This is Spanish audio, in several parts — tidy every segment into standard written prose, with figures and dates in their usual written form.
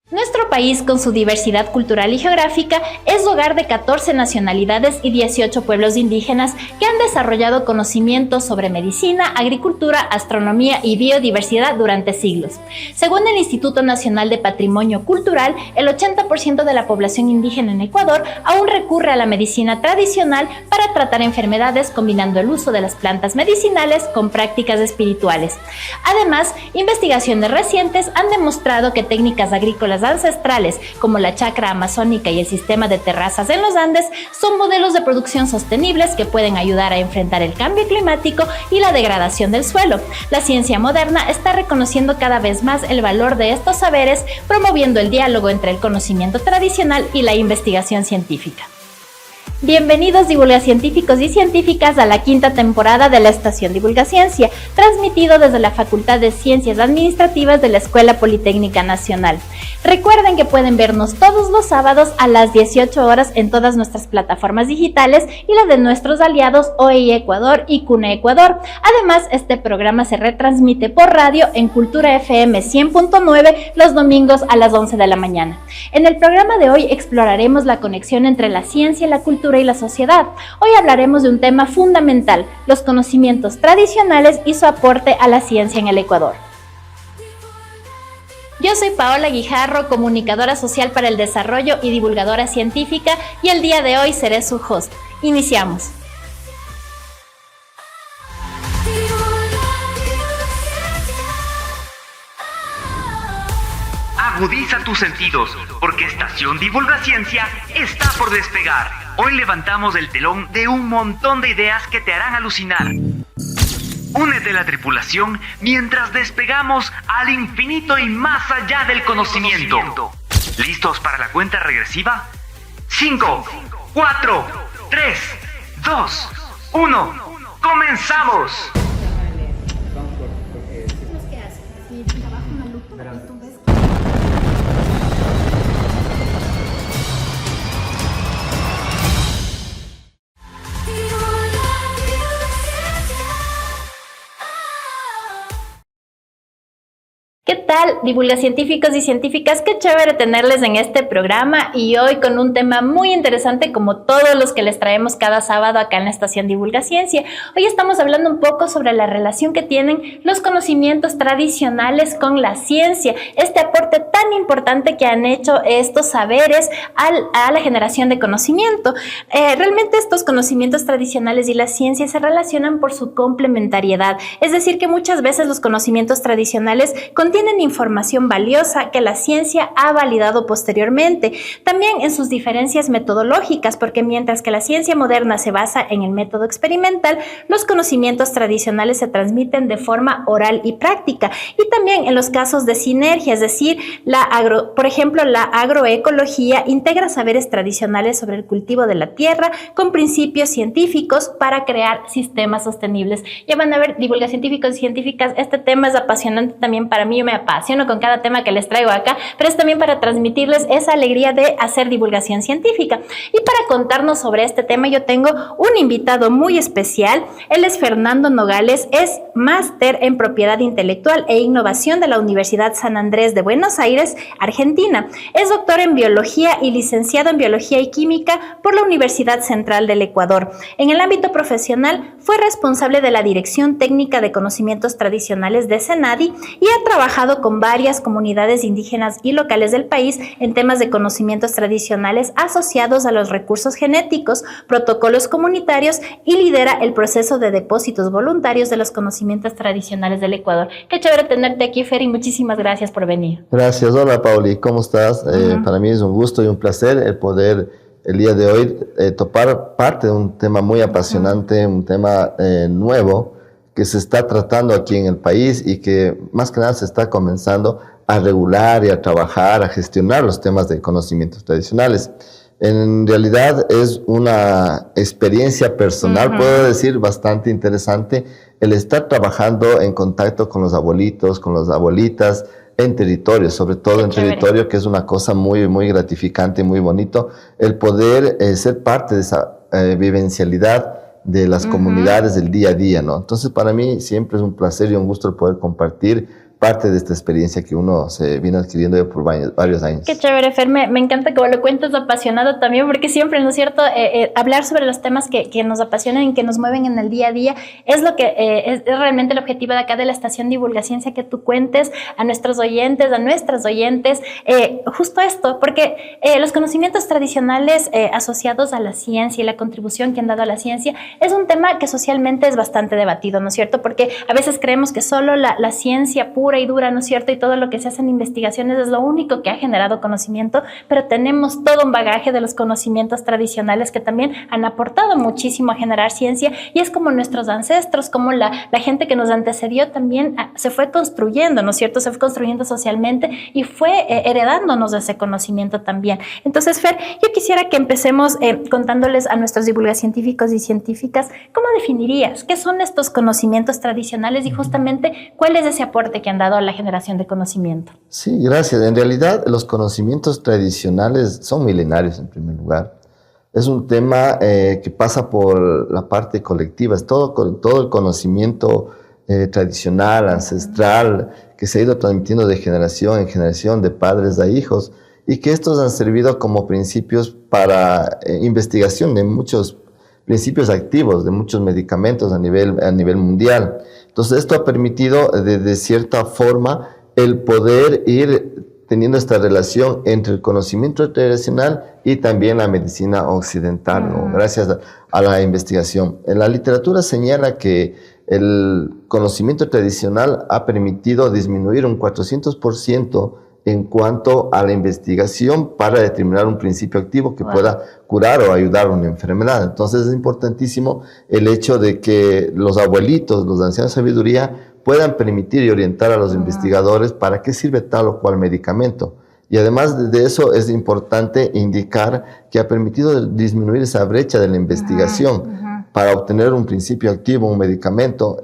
Nuestro país, con su diversidad cultural y geográfica, es hogar de 14 nacionalidades y 18 pueblos indígenas que han desarrollado conocimientos sobre medicina, agricultura, astronomía y biodiversidad durante siglos. Según el Instituto Nacional de Patrimonio Cultural, el 80% de la población indígena en Ecuador aún recurre a la medicina tradicional para tratar enfermedades, combinando el uso de las plantas medicinales con prácticas espirituales. Además, investigaciones recientes han demostrado que técnicas agrícolas ancestrales como la chacra amazónica y el sistema de terrazas en los Andes son modelos de producción sostenibles que pueden ayudar a enfrentar el cambio climático y la degradación del suelo. La ciencia moderna está reconociendo cada vez más el valor de estos saberes, promoviendo el diálogo entre el conocimiento tradicional y la investigación científica. Bienvenidos divulgacientíficos y científicas a la quinta temporada de la Estación Divulgaciencia, transmitido desde la Facultad de Ciencias Administrativas de la Escuela Politécnica Nacional. Recuerden que pueden vernos todos los sábados a las 18 horas en todas nuestras plataformas digitales y la de nuestros aliados OEI Ecuador y CUNE Ecuador. Además, este programa se retransmite por radio en Cultura FM 100.9 los domingos a las 11 de la mañana. En el programa de hoy exploraremos la conexión entre la ciencia y la cultura y la sociedad. Hoy hablaremos de un tema fundamental, los conocimientos tradicionales y su aporte a la ciencia en el Ecuador. Yo soy Paola Guijarro, comunicadora social para el desarrollo y divulgadora científica, y el día de hoy seré su host. Iniciamos. Agudiza tus sentidos, porque Estación Divulgaciencia está por despegar. Hoy levantamos el telón de un montón de ideas que te harán alucinar. Únete a la tripulación mientras despegamos al infinito y más allá del conocimiento. ¿Listos para la cuenta regresiva? 5, 4, 3, 2, 1. ¡Comenzamos! ¿Qué tal, divulgacientíficos y científicas? Qué chévere tenerles en este programa y hoy con un tema muy interesante como todos los que les traemos cada sábado acá en la Estación Divulgaciencia. Hoy estamos hablando un poco sobre la relación que tienen los conocimientos tradicionales con la ciencia, este aporte tan importante que han hecho estos saberes a la generación de conocimiento. Realmente estos conocimientos tradicionales y la ciencia se relacionan por su complementariedad, es decir, que muchas veces los conocimientos tradicionales contienen información valiosa que la ciencia ha validado posteriormente, también en sus diferencias metodológicas, porque mientras que la ciencia moderna se basa en el método experimental, los conocimientos tradicionales se transmiten de forma oral y práctica, y también en los casos de sinergia, es decir, por ejemplo, la agroecología integra saberes tradicionales sobre el cultivo de la tierra con principios científicos para crear sistemas sostenibles. Ya van a ver, divulgacientíficos y científicas, este tema es apasionante también para mí. Yo me apasiono con cada tema que les traigo acá, pero es también para transmitirles esa alegría de hacer divulgación científica. Y para contarnos sobre este tema yo tengo un invitado muy especial. Él es Fernando Nogales, es máster en propiedad intelectual e innovación de la Universidad San Andrés de Buenos Aires, Argentina. Es doctor en biología y licenciado en biología y química por la Universidad Central del Ecuador. En el ámbito profesional fue responsable de la Dirección Técnica de Conocimientos Tradicionales de CENADI y ha trabajado con varias comunidades indígenas y locales del país en temas de conocimientos tradicionales asociados a los recursos genéticos, protocolos comunitarios y lidera el proceso de depósitos voluntarios de los conocimientos tradicionales del Ecuador. Qué chévere tenerte aquí, Fer, y muchísimas gracias por venir. Gracias. Hola, Pauli, ¿cómo estás? Para mí es un gusto y un placer el poder el día de hoy topar parte de un tema muy apasionante, un tema nuevo que se está tratando aquí en el país y que más que nada se está comenzando a regular y a trabajar, a gestionar los temas de conocimientos tradicionales. En realidad es una experiencia personal, puedo decir, bastante interesante el estar trabajando en contacto con los abuelitos, con las abuelitas, en territorio, sobre todo en territorio, que es una cosa muy, muy gratificante y muy bonito, el poder ser parte de esa vivencialidad de las comunidades del día a día, ¿no? Entonces, para mí siempre es un placer y un gusto el poder compartir parte de esta experiencia que uno se viene adquiriendo ya por varios años. Qué chévere, Fer, me encanta que lo cuentes apasionado también, porque siempre, ¿no es cierto?, hablar sobre los temas que nos apasionan y que nos mueven en el día a día es lo que es realmente el objetivo de acá de la estación Divulgaciencia, que tú cuentes a nuestros oyentes, a nuestras oyentes, justo esto, porque los conocimientos tradicionales asociados a la ciencia y la contribución que han dado a la ciencia es un tema que socialmente es bastante debatido, ¿no es cierto?, porque a veces creemos que solo la ciencia pura y dura, ¿no es cierto?, y todo lo que se hace en investigaciones es lo único que ha generado conocimiento, pero tenemos todo un bagaje de los conocimientos tradicionales que también han aportado muchísimo a generar ciencia, y es como nuestros ancestros, como la gente que nos antecedió también se fue construyendo, ¿no es cierto?, se fue construyendo socialmente y fue heredándonos ese conocimiento también. Entonces, Fer, yo quisiera que empecemos contándoles a nuestros divulgacientíficos y científicas, ¿cómo definirías qué son estos conocimientos tradicionales y justamente cuál es ese aporte que han dado a la generación de conocimiento? Sí, gracias. En realidad, los conocimientos tradicionales son milenarios, en primer lugar. Es un tema que pasa por la parte colectiva, es todo el conocimiento tradicional, ancestral, que se ha ido transmitiendo de generación en generación, de padres a hijos, y que estos han servido como principios para investigación de muchos principios activos, de muchos medicamentos a nivel mundial. Entonces, esto ha permitido, de cierta forma, el poder ir teniendo esta relación entre el conocimiento tradicional y también la medicina occidental, ¿no? Gracias a la investigación. En la literatura señala que el conocimiento tradicional ha permitido disminuir un 400% en cuanto a la investigación para determinar un principio activo que pueda curar o ayudar a una enfermedad. Entonces es importantísimo el hecho de que los abuelitos, los ancianos de sabiduría, puedan permitir y orientar a los investigadores para qué sirve tal o cual medicamento. Y además de eso es importante indicar que ha permitido disminuir esa brecha de la investigación para obtener un principio activo, un medicamento,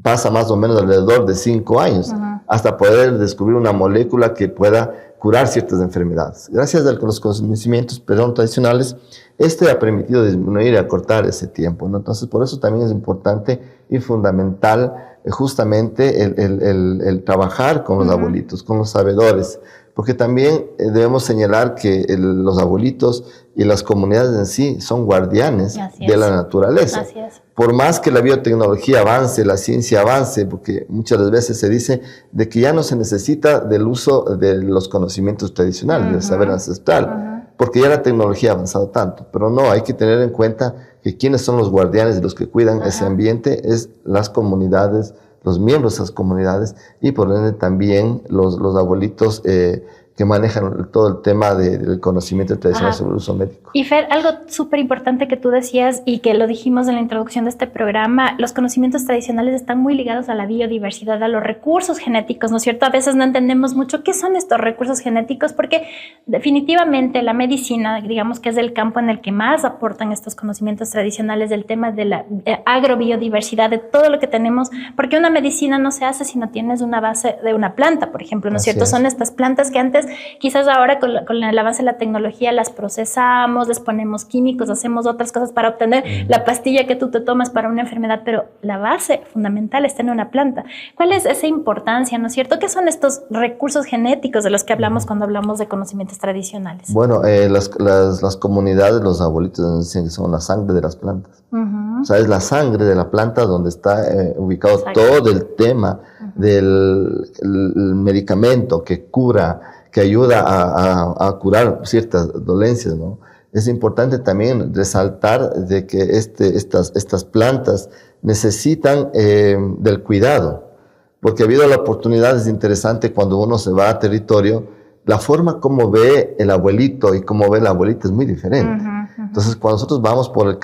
pasa más o menos alrededor de 5 años hasta poder descubrir una molécula que pueda curar ciertas enfermedades. Gracias a los conocimientos tradicionales, este ha permitido disminuir y acortar ese tiempo, ¿no? Entonces, por eso también es importante y fundamental justamente el trabajar con los abuelitos, con los sabedores, porque también debemos señalar que los abuelitos y las comunidades en sí son guardianes de la naturaleza. Así es. Por más que la biotecnología avance, la ciencia avance, porque muchas veces se dice de que ya no se necesita del uso de los conocimientos tradicionales, del saber ancestral, porque ya la tecnología ha avanzado tanto. Pero no, hay que tener en cuenta que quienes son los guardianes y los que cuidan ese ambiente es las comunidades, los miembros de esas comunidades y por ende también los abuelitos que manejan todo el tema del conocimiento tradicional sobre el uso médico. Y Fer, algo súper importante que tú decías y que lo dijimos en la introducción de este programa, los conocimientos tradicionales están muy ligados a la biodiversidad, a los recursos genéticos, ¿no es cierto? A veces no entendemos mucho qué son estos recursos genéticos porque definitivamente la medicina, digamos que es el campo en el que más aportan estos conocimientos tradicionales del tema de la agrobiodiversidad, de todo lo que tenemos, porque una medicina no se hace si no tienes una base de una planta, por ejemplo, ¿no es cierto? Son estas plantas que antes, quizás ahora con el avance de la tecnología las procesamos, les ponemos químicos, hacemos otras cosas para obtener la pastilla que tú te tomas para una enfermedad, pero la base fundamental está en una planta. ¿Cuál es esa importancia, no es cierto? ¿Qué son estos recursos genéticos de los que hablamos cuando hablamos de conocimientos tradicionales? Bueno, las comunidades, los abuelitos dicen que son la sangre de las plantas. O sea, es la sangre de la planta donde está ubicado todo el tema del medicamento que cura, que ayuda a curar ciertas dolencias, ¿no? Es importante también resaltar de que estas plantas necesitan del cuidado, porque ha habido la oportunidad, es interesante cuando uno se va a territorio, la forma como ve el abuelito y cómo ve la abuelita es muy diferente. Entonces, cuando nosotros vamos por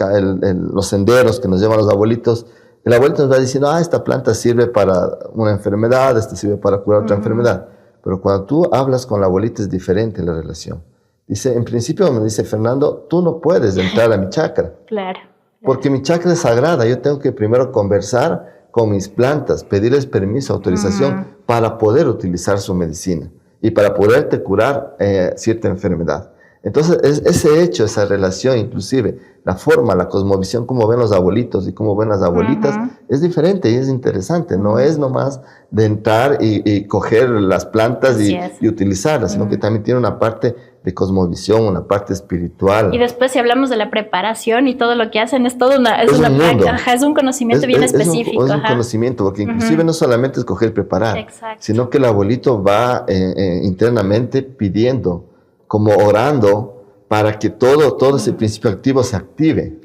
los senderos que nos llevan los abuelitos, el abuelito nos va diciendo, esta planta sirve para una enfermedad, esta sirve para curar otra enfermedad. Pero cuando tú hablas con la abuelita es diferente la relación. Dice, en principio me dice Fernando, tú no puedes entrar a mi chakra. Claro. Porque mi chakra es sagrada. Yo tengo que primero conversar con mis plantas, pedirles permiso, autorización para poder utilizar su medicina y para poderte curar cierta enfermedad. Entonces, ese hecho, esa relación, inclusive, la forma, la cosmovisión, cómo ven los abuelitos y cómo ven las abuelitas, es diferente y es interesante. No es nomás de entrar y coger las plantas y utilizarlas, sino que también tiene una parte de cosmovisión, una parte espiritual. Y después, si hablamos de la preparación y todo lo que hacen, es todo una práctica, es un conocimiento bien específico. Es un conocimiento, porque inclusive no solamente es coger y preparar, sino que el abuelito va internamente pidiendo, como orando, para que todo ese principio activo se active.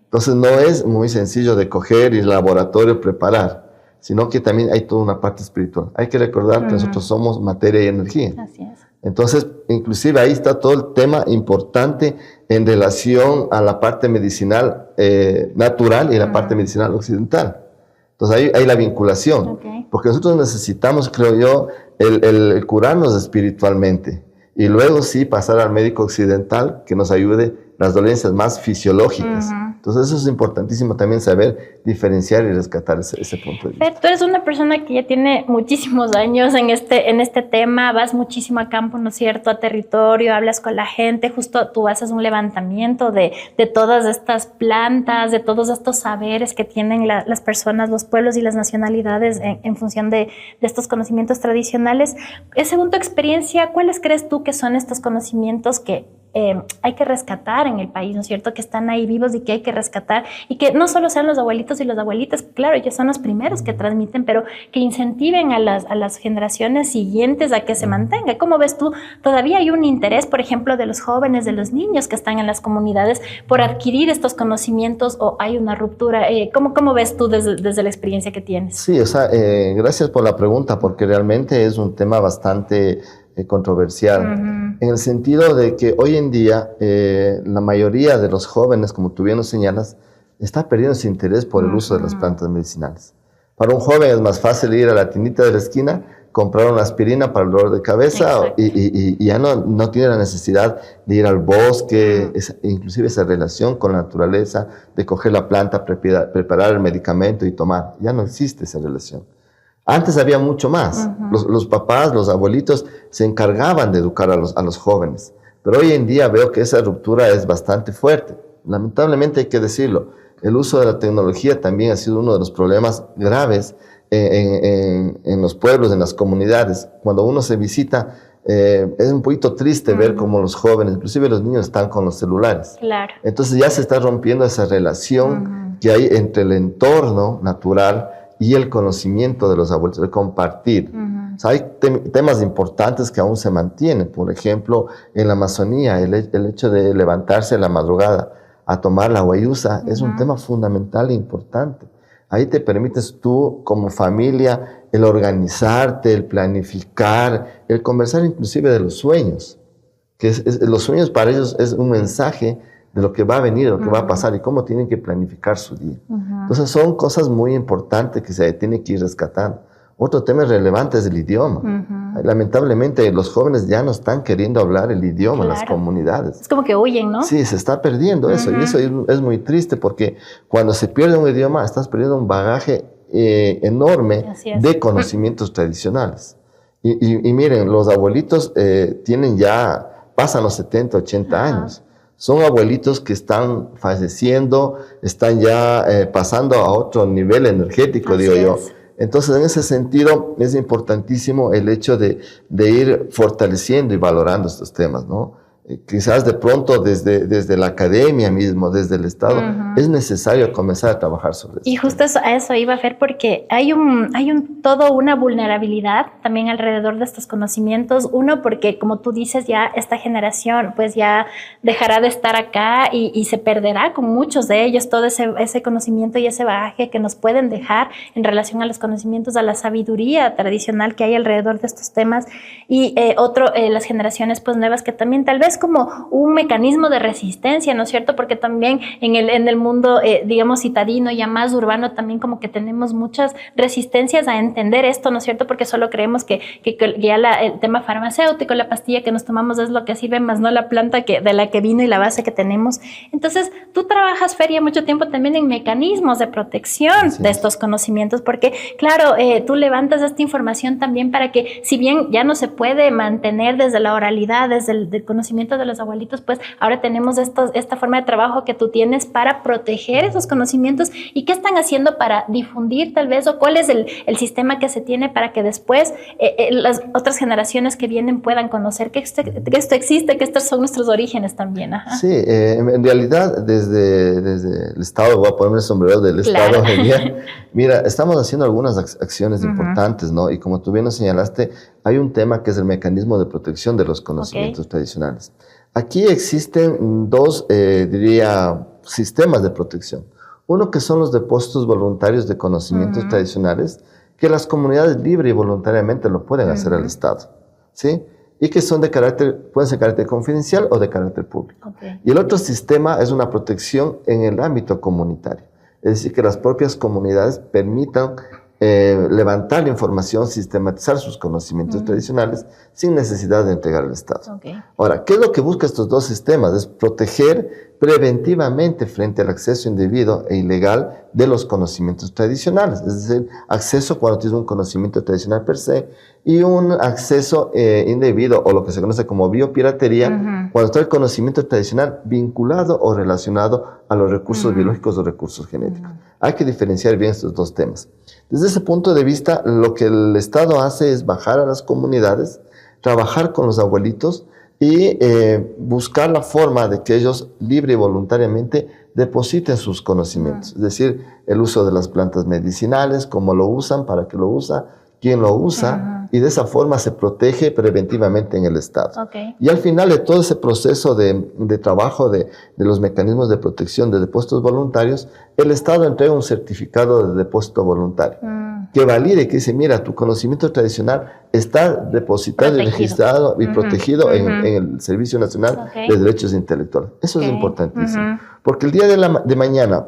Entonces no es muy sencillo de coger y el laboratorio preparar, sino que también hay toda una parte espiritual. Hay que recordar que nosotros somos materia y energía. Así es. Entonces, inclusive ahí está todo el tema importante en relación a la parte medicinal natural y la parte medicinal occidental. Entonces ahí hay la vinculación, porque nosotros necesitamos, creo yo, el curarnos espiritualmente. Y luego sí pasar al médico occidental que nos ayude las dolencias más fisiológicas. Entonces eso es importantísimo también saber diferenciar y rescatar ese punto de vista. Tú eres una persona que ya tiene muchísimos años en este tema, vas muchísimo a campo, ¿no es cierto?, a territorio, hablas con la gente, justo tú haces un levantamiento de todas estas plantas, de todos estos saberes que tienen las personas, los pueblos y las nacionalidades en función de estos conocimientos tradicionales. Según tu experiencia, ¿cuáles crees tú que son estos conocimientos que hay que rescatar en el país, ¿no es cierto?, que están ahí vivos y que hay que rescatar, y que no solo sean los abuelitos y las abuelitas, claro, ellos son los primeros que transmiten, pero que incentiven a las generaciones siguientes a que se mantenga. ¿Cómo ves tú? ¿Todavía hay un interés, por ejemplo, de los jóvenes, de los niños que están en las comunidades por adquirir estos conocimientos, o hay una ruptura? ¿Cómo ves tú desde la experiencia que tienes? Sí, o sea, gracias por la pregunta, porque realmente es un tema bastante controversial, en el sentido de que hoy en día la mayoría de los jóvenes, como tú bien nos señalas, está perdiendo su interés por el uso de las plantas medicinales. Para un joven es más fácil ir a la tiendita de la esquina, comprar una aspirina para el dolor de cabeza y ya no tiene la necesidad de ir al bosque, inclusive esa relación con la naturaleza, de coger la planta, preparar el medicamento y tomar. Ya no existe esa relación. Antes había mucho más. Los papás, los abuelitos se encargaban de educar a los jóvenes. Pero hoy en día veo que esa ruptura es bastante fuerte. Lamentablemente hay que decirlo. El uso de la tecnología también ha sido uno de los problemas graves en los pueblos, en las comunidades. Cuando uno se visita, es un poquito triste ver cómo los jóvenes, inclusive los niños, están con los celulares. Claro. Entonces ya se está rompiendo esa relación que hay entre el entorno natural y el conocimiento de los abuelos, el compartir. O sea, hay temas importantes que aún se mantienen. Por ejemplo, en la Amazonía, el hecho de levantarse en la madrugada a tomar la guayusa es un tema fundamental e importante. Ahí te permites tú, como familia, el organizarte, el planificar, el conversar inclusive de los sueños. Los sueños para ellos es un mensaje de lo que va a venir, de lo que va a pasar y cómo tienen que planificar su día. Entonces son cosas muy importantes que se tienen que ir rescatando. Otro tema relevante es el idioma. Lamentablemente los jóvenes ya no están queriendo hablar el idioma en las comunidades. Es como que huyen, ¿no? Sí, se está perdiendo eso, y eso es muy triste, porque cuando se pierde un idioma estás perdiendo un bagaje enorme de conocimientos tradicionales. Y miren, los abuelitos pasan los 70, 80 años. Son abuelitos que están falleciendo, están ya pasando a otro nivel energético, digo yo. Entonces, en ese sentido, es importantísimo el hecho de ir fortaleciendo y valorando estos temas, ¿no? Quizás de pronto desde la academia mismo, desde el Estado, es necesario comenzar a trabajar sobre eso. Y justo a eso iba a ver, porque hay toda una vulnerabilidad también alrededor de estos conocimientos. Uno, porque como tú dices, ya esta generación pues ya dejará de estar acá y se perderá con muchos de ellos todo ese conocimiento y ese bagaje que nos pueden dejar en relación a los conocimientos, a la sabiduría tradicional que hay alrededor de estos temas. Y las generaciones pues nuevas, que también tal vez como un mecanismo de resistencia, ¿no es cierto? Porque también en el mundo, digamos, citadino, ya más urbano, también como que tenemos muchas resistencias a entender esto, ¿no es cierto? Porque solo creemos que ya el tema farmacéutico, la pastilla que nos tomamos es lo que sirve, más no la planta de la que vino y la base que tenemos. Entonces, tú trabajas, Feria, mucho tiempo también en mecanismos de protección de estos conocimientos, porque, claro, tú levantas esta información también para que, si bien ya no se puede mantener desde la oralidad, desde el conocimiento conocimiento de los abuelitos, pues ahora tenemos esta forma de trabajo que tú tienes para proteger esos conocimientos. ¿Y qué están haciendo para difundir tal vez, o cuál es el sistema que se tiene para que después las otras generaciones que vienen puedan conocer que esto existe, que estos son nuestros orígenes también? Ajá. Sí, en realidad desde el Estado, voy a ponerme el sombrero del Estado, mira, estamos haciendo algunas acciones importantes, ¿no? Y como tú bien nos señalaste, hay un tema que es el mecanismo de protección de los conocimientos tradicionales. Aquí existen dos, diría, sistemas de protección. Uno que son los depósitos voluntarios de conocimientos tradicionales, que las comunidades libre y voluntariamente lo pueden hacer al Estado, ¿sí? Y que son pueden ser de carácter confidencial o de carácter público. Y el otro sistema es una protección en el ámbito comunitario. Es decir, que las propias comunidades permitan levantar la información, sistematizar sus conocimientos tradicionales sin necesidad de entregar al Estado. Ahora, ¿qué es lo que busca estos dos sistemas? Es proteger preventivamente frente al acceso indebido e ilegal de los conocimientos tradicionales. Es decir, acceso cuando tienes un conocimiento tradicional per se y un acceso indebido, o lo que se conoce como biopiratería, cuando está el conocimiento tradicional vinculado o relacionado a los recursos biológicos o recursos genéticos. Hay que diferenciar bien estos dos temas. Desde ese punto de vista, lo que el Estado hace es bajar a las comunidades, trabajar con los abuelitos y buscar la forma de que ellos libre y voluntariamente depositen sus conocimientos. Es decir, el uso de las plantas medicinales, cómo lo usan, para qué lo usa, quién lo usa, y de esa forma se protege preventivamente en el Estado. Y al final de todo ese proceso de trabajo de los mecanismos de protección de depósitos voluntarios, el Estado entrega un certificado de depósito voluntario que valide, que dice, mira, tu conocimiento tradicional está depositado y registrado y protegido en el Servicio Nacional de Derechos Intelectuales. Eso es importantísimo. Porque el día de mañana,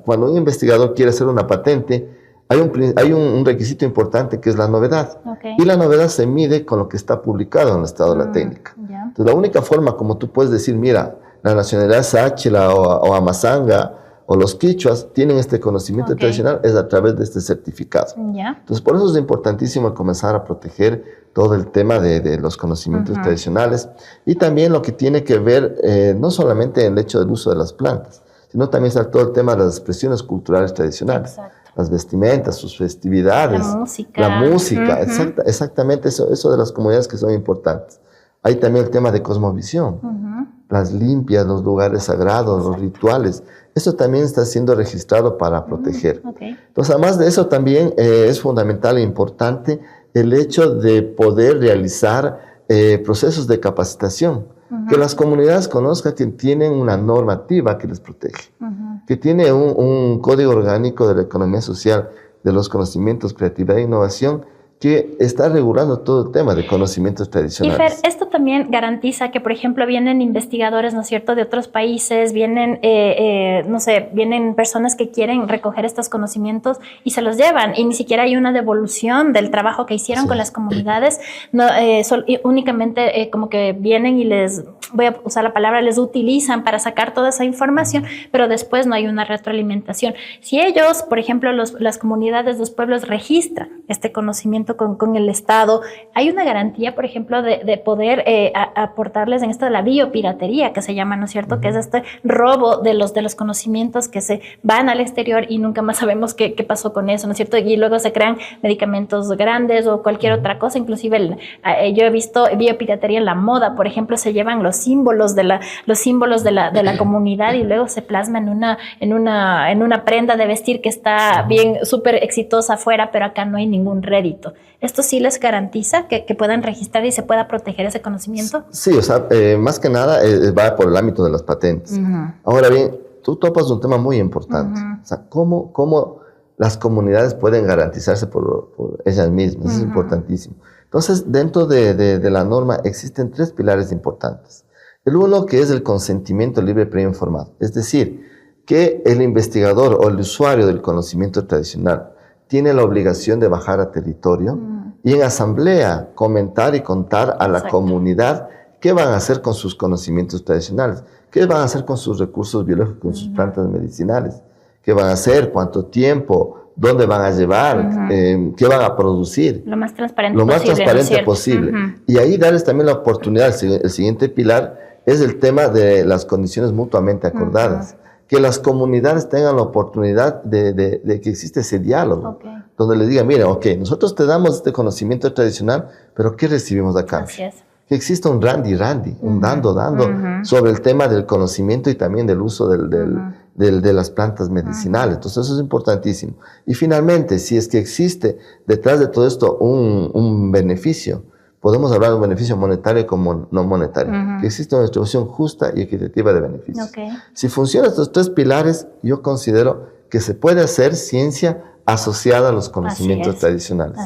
cuando un investigador quiere hacer una patente, hay un requisito importante que es la novedad. Y la novedad se mide con lo que está publicado en el estado de la técnica. Entonces, la única forma como tú puedes decir, mira, la nacionalidad sáchila o amazanga o los quichuas tienen este conocimiento tradicional es a través de este certificado. Entonces, por eso es importantísimo comenzar a proteger todo el tema de los conocimientos tradicionales, y también lo que tiene que ver no solamente en el hecho del uso de las plantas, sino también está todo el tema de las expresiones culturales tradicionales. Las vestimentas, sus festividades, la música, exactamente eso de las comunidades que son importantes. Hay también el tema de cosmovisión, las limpias, los lugares sagrados, los rituales. Eso también está siendo registrado para proteger. Entonces, además de eso, también es fundamental e importante el hecho de poder realizar procesos de capacitación, que las comunidades conozcan que tienen una normativa que les protege, que tiene un código orgánico de la economía social, de los conocimientos, creatividad e innovación, que está regulando todo el tema de conocimientos tradicionales. Y Fer, esto también garantiza que, por ejemplo, vienen investigadores, ¿no es cierto?, de otros países, vienen, no sé, vienen personas que quieren recoger estos conocimientos y se los llevan, y ni siquiera hay una devolución del trabajo que hicieron con las comunidades, no, únicamente como que vienen y les, voy a usar la palabra, les utilizan para sacar toda esa información, pero después no hay una retroalimentación. Si ellos, por ejemplo, las comunidades, los pueblos registran este conocimiento con el Estado, hay una garantía, por ejemplo, de poder aportarles en esto de la biopiratería, que se llama, ¿no es cierto?, que es este robo de los conocimientos que se van al exterior y nunca más sabemos qué pasó con eso, ¿no es cierto? Y luego se crean medicamentos grandes o cualquier otra cosa. Inclusive yo he visto biopiratería en la moda, por ejemplo, se llevan los símbolos de la comunidad y luego se plasma en una prenda de vestir que está bien, súper exitosa afuera, pero acá no hay ningún rédito. ¿Esto sí les garantiza que puedan registrar y se pueda proteger ese conocimiento? Sí, o sea, más que nada va por el ámbito de las patentes. Ahora bien, tú topas un tema muy importante. O sea, ¿cómo las comunidades pueden garantizarse por ellas mismas? Eso es importantísimo. Entonces, dentro de la norma existen 3 pilares importantes. El uno, que es el consentimiento libre previo informado. Es decir, que el investigador o el usuario del conocimiento tradicional tiene la obligación de bajar a territorio y en asamblea comentar y contar a la comunidad qué van a hacer con sus conocimientos tradicionales, qué van a hacer con sus recursos biológicos, con sus plantas medicinales, qué van a hacer, cuánto tiempo, dónde van a llevar, qué van a producir. Lo más transparente Lo más posible. transparente ¿No es posible. cierto? Y ahí darles también la oportunidad. El siguiente pilar es el tema de las condiciones mutuamente acordadas. Que las comunidades tengan la oportunidad de que existe ese diálogo. Donde les digan, mira, nosotros te damos este conocimiento tradicional, pero ¿qué recibimos a cambio? Así es. Que exista un randy, un dando, sobre el tema del conocimiento y también del uso de las plantas medicinales. Entonces eso es importantísimo. Y finalmente, si es que existe detrás de todo esto un beneficio, podemos hablar de un beneficio monetario como no monetario, que existe una distribución justa y equitativa de beneficios. Si funcionan estos tres pilares, yo considero que se puede hacer ciencia asociada a los conocimientos tradicionales,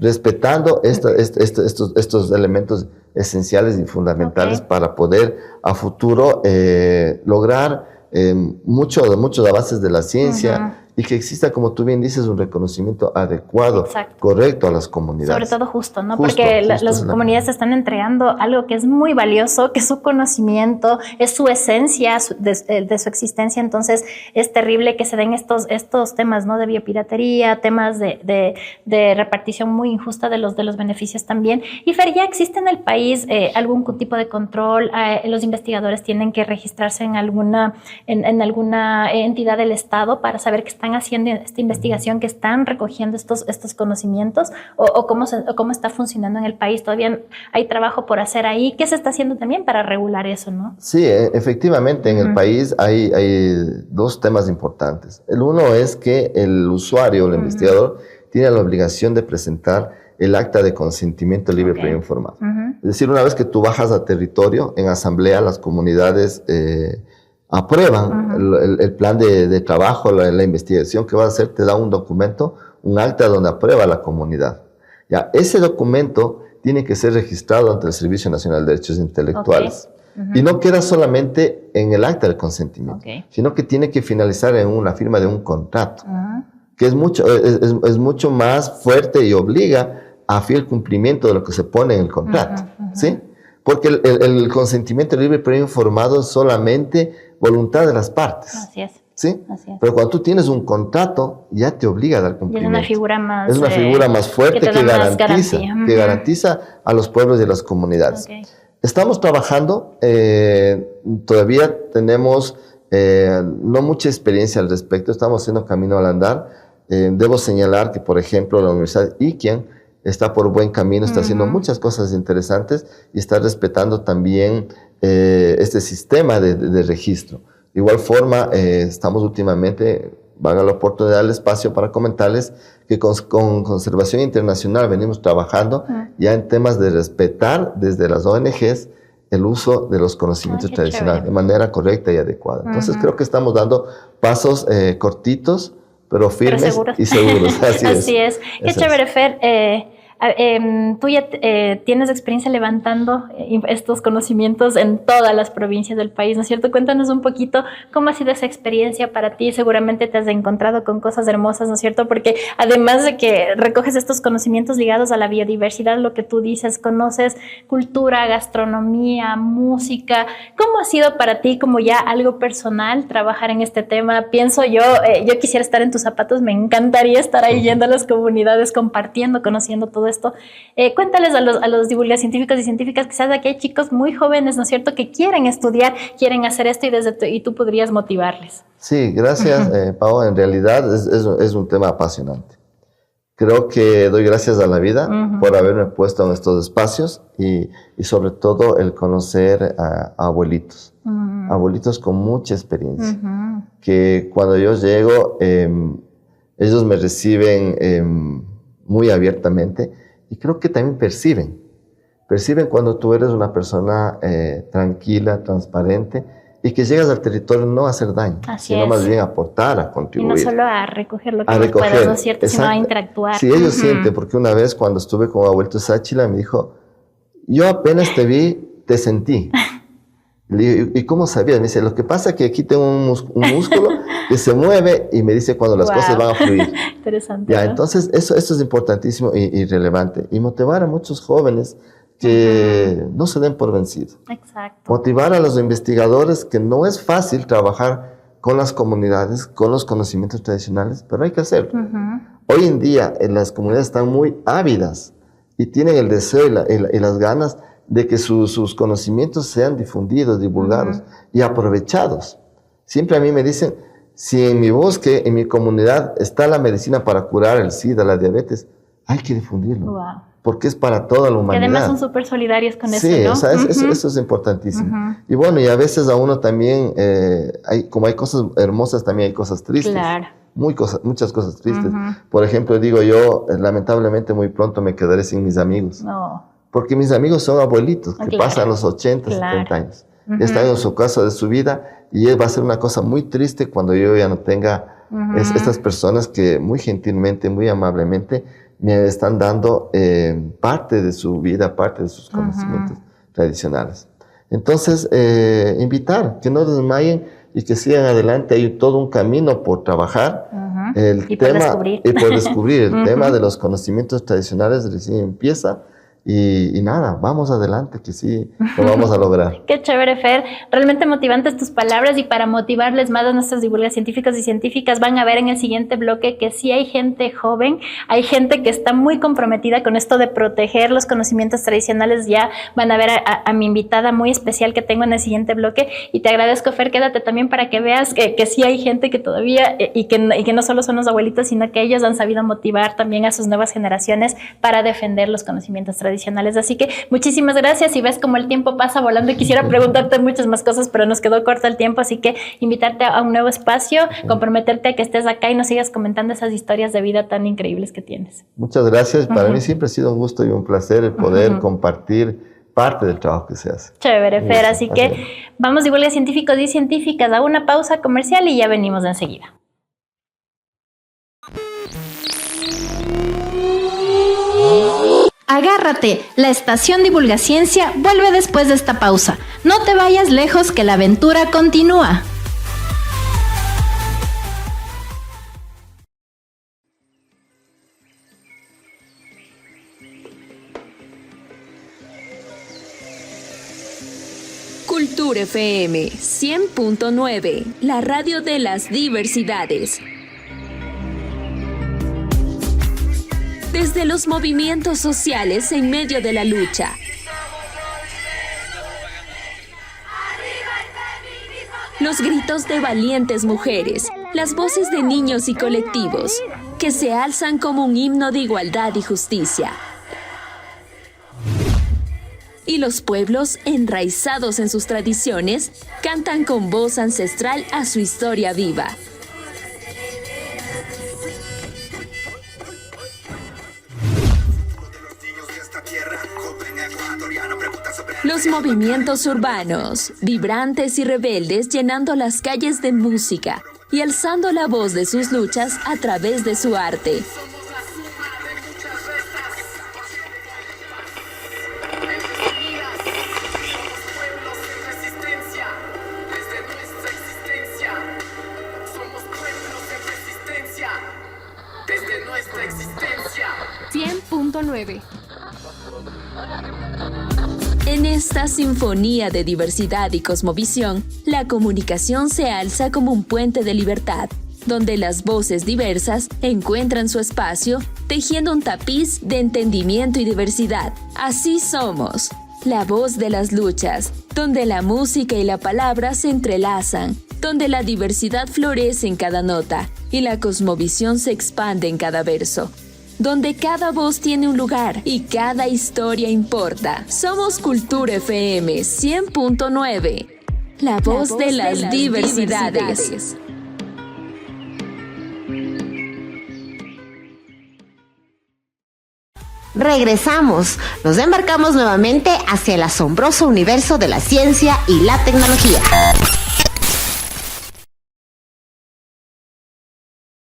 respetando estos elementos esenciales y fundamentales para poder a futuro lograr muchos avances de la ciencia y que exista, como tú bien dices, un reconocimiento adecuado, correcto a las comunidades. Sobre todo justo, ¿no? Porque las comunidades están entregando algo que es muy valioso, que es su conocimiento, es su esencia de su existencia. Entonces, es terrible que se den estos temas, ¿no? De biopiratería, temas de repartición muy injusta de los beneficios también. Y Fer, ¿ya existe en el país algún tipo de control? ¿Los investigadores tienen que registrarse en alguna entidad del Estado para saber que están haciendo esta investigación, que están recogiendo estos conocimienos, o cómo está funcionando en el país? Todavía hay trabajo por hacer ahí. ¿Qué se está haciendo también para regular eso, no? Sí, efectivamente, en el país hay dos temas importantes. El uno es que el usuario, el investigador, tiene la obligación de presentar el acta de consentimiento libre previo informado. Es decir, una vez que tú bajas a territorio, en asamblea, las comunidades aprueban el plan de trabajo, la investigación que vas a hacer, te da un documento, un acta donde aprueba la comunidad. Ya, ese documento tiene que ser registrado ante el Servicio Nacional de Derechos Intelectuales. Y no queda solamente en el acta del consentimiento, sino que tiene que finalizar en una firma de un contrato, que es mucho más fuerte y obliga a fiel cumplimiento de lo que se pone en el contrato, ¿sí? Porque el consentimiento libre previo informado es solamente voluntad de las partes. Así es. ¿Sí? Así es. Pero cuando tú tienes un contrato, ya te obliga a dar cumplimiento. Es una figura más fuerte que garantiza a los pueblos y a las comunidades. Estamos trabajando, todavía tenemos no mucha experiencia al respecto, estamos haciendo camino al andar. Debo señalar que, por ejemplo, la Universidad Iquian está por buen camino, está haciendo muchas cosas interesantes y está respetando también este sistema de registro. De igual forma, estamos últimamente, valga la oportunidad del espacio para comentarles que con Conservación Internacional venimos trabajando ya en temas de respetar desde las ONGs el uso de los conocimientos tradicionales de manera correcta y adecuada. Entonces creo que estamos dando pasos cortitos, pero firmes y seguros. Así es. Qué chévere, Fer. Tú ya tienes experiencia levantando estos conocimientos en todas las provincias del país, ¿no es cierto? Cuéntanos un poquito cómo ha sido esa experiencia para ti. Seguramente te has encontrado con cosas hermosas, ¿no es cierto? Porque además de que recoges estos conocimientos ligados a la biodiversidad, lo que tú dices, conoces cultura, gastronomía, música. ¿Cómo ha sido para ti, como ya algo personal, trabajar en este tema? Pienso yo quisiera estar en tus zapatos, me encantaría estar ahí yendo a las comunidades, compartiendo, conociendo todo esto. Cuéntales a los divulgadores científicos y científicas, quizás aquí hay chicos muy jóvenes, ¿no es cierto?, que quieren estudiar, quieren hacer esto y tú podrías motivarles. Sí, gracias, Pau. En realidad es un tema apasionante. Creo que doy gracias a la vida por haberme puesto en estos espacios y sobre todo el conocer a abuelitos, abuelitos con mucha experiencia, que cuando yo llego, ellos me reciben muy abiertamente y creo que también perciben cuando tú eres una persona tranquila, transparente y que llegas al territorio no a hacer daño, sino más bien a aportar, a contribuir. Y no solo a recoger lo que puedas, ¿no es cierto?, sino a interactuar. Sí, ellos sienten, porque una vez cuando estuve con Abuelito Sáchila me dijo, yo apenas te vi, te sentí. Le digo, ¿y cómo sabías? Me dice, lo que pasa es que aquí tengo un músculo que se mueve y me dice cuando las cosas van a fluir. Interesante. Ya, ¿no? Entonces, eso es importantísimo y relevante. Y motivar a muchos jóvenes que no se den por vencidos. Exacto. Motivar a los investigadores que no es fácil trabajar con las comunidades, con los conocimientos tradicionales, pero hay que hacerlo. Hoy en día las comunidades están muy ávidas y tienen el deseo y las ganas de que sus conocimientos sean difundidos, divulgados y aprovechados. Siempre a mí me dicen, si en mi bosque, en mi comunidad, está la medicina para curar el SIDA, la diabetes, hay que difundirlo. Wow. Porque es para toda la humanidad. Y además son súper solidarios con eso, sí, ¿no? o sea, eso es importantísimo. Y bueno, y a veces a uno también, como hay cosas hermosas, también hay cosas tristes. Claro. Muchas cosas tristes. Por ejemplo, digo yo, lamentablemente muy pronto me quedaré sin mis amigos. No. Porque mis amigos son abuelitos que pasan los 80, 70 años. Están en su casa de su vida y va a ser una cosa muy triste cuando yo ya no tenga estas personas que muy gentilmente, muy amablemente me están dando parte de su vida, parte de sus conocimientos tradicionales. Entonces, invitar, que no desmayen y que sigan adelante. Hay todo un camino por trabajar. Y por descubrir. Y por descubrir. El tema de los conocimientos tradicionales recién empieza. Y nada, vamos adelante, que sí, lo vamos a lograr. Qué chévere, Fer. Realmente motivantes tus palabras, y para motivarles más a nuestros divulgadores científicos y científicas van a ver en el siguiente bloque que sí hay gente joven, hay gente que está muy comprometida con esto de proteger los conocimientos tradicionales. Ya van a ver a mi invitada muy especial que tengo en el siguiente bloque, y te agradezco, Fer, quédate también para que veas que sí hay gente que todavía, y que no solo son los abuelitos, sino que ellos han sabido motivar también a sus nuevas generaciones para defender los conocimientos tradicionales. Así que muchísimas gracias, y ves como el tiempo pasa volando y quisiera preguntarte muchas más cosas, pero nos quedó corto el tiempo, así que invitarte a un nuevo espacio, comprometerte a que estés acá y nos sigas comentando esas historias de vida tan increíbles que tienes. Muchas gracias, para mí siempre ha sido un gusto y un placer el poder compartir parte del trabajo que se hace. Chévere, Fer, así que vamos, divulgadores científicos y científicas, a una pausa comercial y ya venimos enseguida. Agárrate, la estación Divulgaciencia vuelve después de esta pausa. No te vayas lejos, que la aventura continúa. Cultura FM 100.9, la radio de las diversidades. Desde los movimientos sociales en medio de la lucha. Los gritos de valientes mujeres, las voces de niños y colectivos, que se alzan como un himno de igualdad y justicia. Y los pueblos, enraizados en sus tradiciones, cantan con voz ancestral a su historia viva. Los movimientos urbanos, vibrantes y rebeldes, llenando las calles de música y alzando la voz de sus luchas a través de su arte. Desde nuestra existencia. 100.9. En esta sinfonía de diversidad y cosmovisión, la comunicación se alza como un puente de libertad, donde las voces diversas encuentran su espacio, tejiendo un tapiz de entendimiento y diversidad. Así somos, la voz de las luchas, donde la música y la palabra se entrelazan, donde la diversidad florece en cada nota y la cosmovisión se expande en cada verso, donde cada voz tiene un lugar y cada historia importa. Somos Cultura FM 100.9, la voz de las diversidades. Regresamos, nos embarcamos nuevamente hacia el asombroso universo de la ciencia y la tecnología.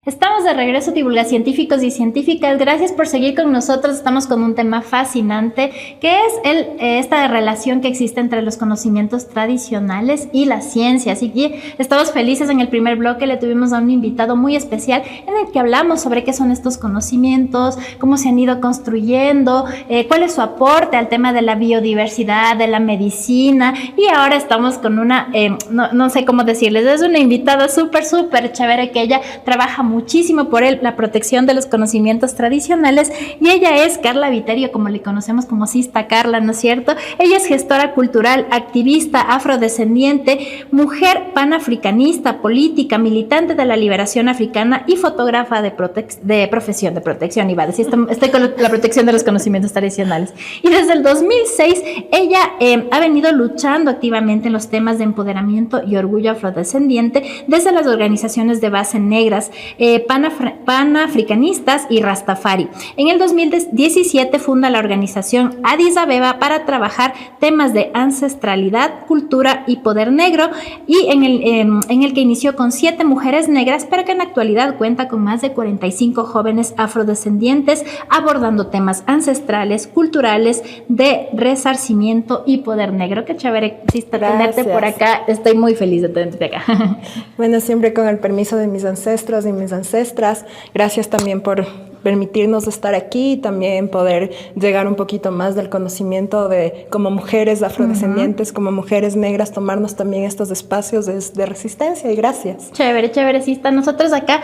Estamos de regreso, divulgacientíficos y científicas. Gracias por seguir con nosotros. Estamos con un tema fascinante, que es esta relación que existe entre los conocimientos tradicionales y la ciencia. Así que estamos felices. En el primer bloque le tuvimos a un invitado muy especial en el que hablamos sobre qué son estos conocimientos, cómo se han ido construyendo, cuál es su aporte al tema de la biodiversidad, de la medicina. Y ahora estamos con una, no sé cómo decirles, es una invitada súper chévere, que ella trabaja muchísimo por la protección de los conocimientos tradicionales, y ella es Carla Viterio, como le conocemos como Sista Carla, ¿no es cierto? Ella es gestora cultural, activista afrodescendiente, mujer panafricanista, política, militante de la liberación africana y fotógrafa de protección, iba a decir, estoy con la protección de los conocimientos tradicionales. Y desde el 2006 ella ha venido luchando activamente en los temas de empoderamiento y orgullo afrodescendiente desde las organizaciones de base negras, panafricanistas y Rastafari. En el 2017 funda la organización Addis Abeba para trabajar temas de ancestralidad, cultura y poder negro, y en el que inició con 7 mujeres negras, pero que en la actualidad cuenta con más de 45 jóvenes afrodescendientes abordando temas ancestrales, culturales, de resarcimiento y poder negro. Qué chévere, Sista, tenerte por acá. Estoy muy feliz de tenerte acá. Bueno, siempre con el permiso de mis ancestros y mis ancestras. Gracias también por permitirnos estar aquí y también poder llegar un poquito más del conocimiento de, como mujeres afrodescendientes, como mujeres negras, tomarnos también estos espacios de resistencia, y gracias. Chévere, Sista. Nosotros acá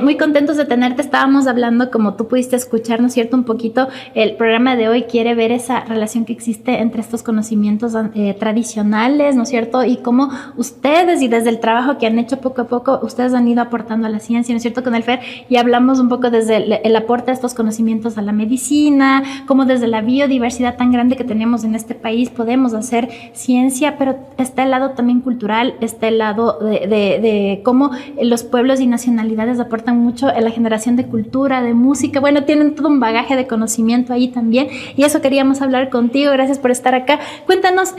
muy contentos de tenerte. Estábamos hablando, como tú pudiste escuchar, ¿no es cierto? Un poquito, el programa de hoy quiere ver esa relación que existe entre estos conocimientos tradicionales, ¿no es cierto? Y cómo ustedes, y desde el trabajo que han hecho poco a poco, ustedes han ido aportando a la ciencia, ¿no es cierto? Con el FER, y hablamos un poco desde el aporte de estos conocimientos a la medicina, como desde la biodiversidad tan grande que tenemos en este país podemos hacer ciencia, pero está el lado también cultural, está el lado de cómo los pueblos y nacionalidades aportan mucho en la generación de cultura, de música. Bueno, tienen todo un bagaje de conocimiento ahí también, y eso queríamos hablar contigo. Gracias por estar acá. Cuéntanos,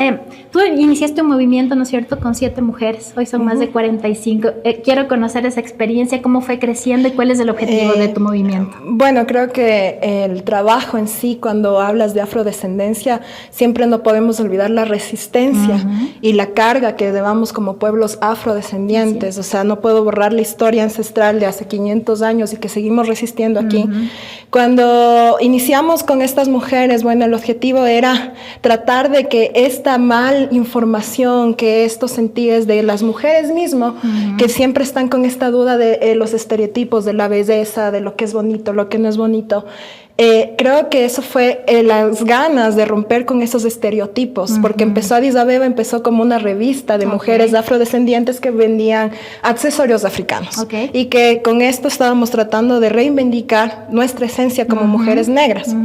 tú iniciaste un movimiento, ¿no es cierto?, con 7 mujeres, hoy son más de 45. Quiero conocer esa experiencia, cómo fue creciendo y cuál es el objetivo de tu movimiento. Bueno, creo que el trabajo en sí, cuando hablas de afrodescendencia, siempre no podemos olvidar la resistencia y la carga que llevamos como pueblos afrodescendientes. O sea, no puedo borrar la historia ancestral de hace 500 años y que seguimos resistiendo aquí. Cuando iniciamos con estas mujeres, bueno, el objetivo era tratar de que esta mal información, que estos sentires de las mujeres mismas, que siempre están con esta duda de los estereotipos de la belleza, de lo que es bonito, lo que no es bonito. Creo que eso fue las ganas de romper con esos estereotipos, porque Addis Abeba empezó como una revista de mujeres afrodescendientes que vendían accesorios africanos, y que con esto estábamos tratando de reivindicar nuestra esencia como mujeres negras.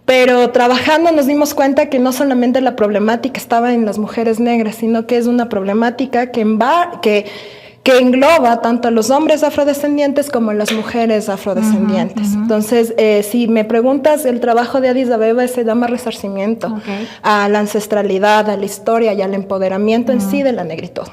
Pero trabajando nos dimos cuenta que no solamente la problemática estaba en las mujeres negras, sino que es una problemática que engloba tanto a los hombres afrodescendientes como a las mujeres afrodescendientes. Entonces, si me preguntas, el trabajo de Addis Abeba se llama resarcimiento a la ancestralidad, a la historia y al empoderamiento en sí de la negritud.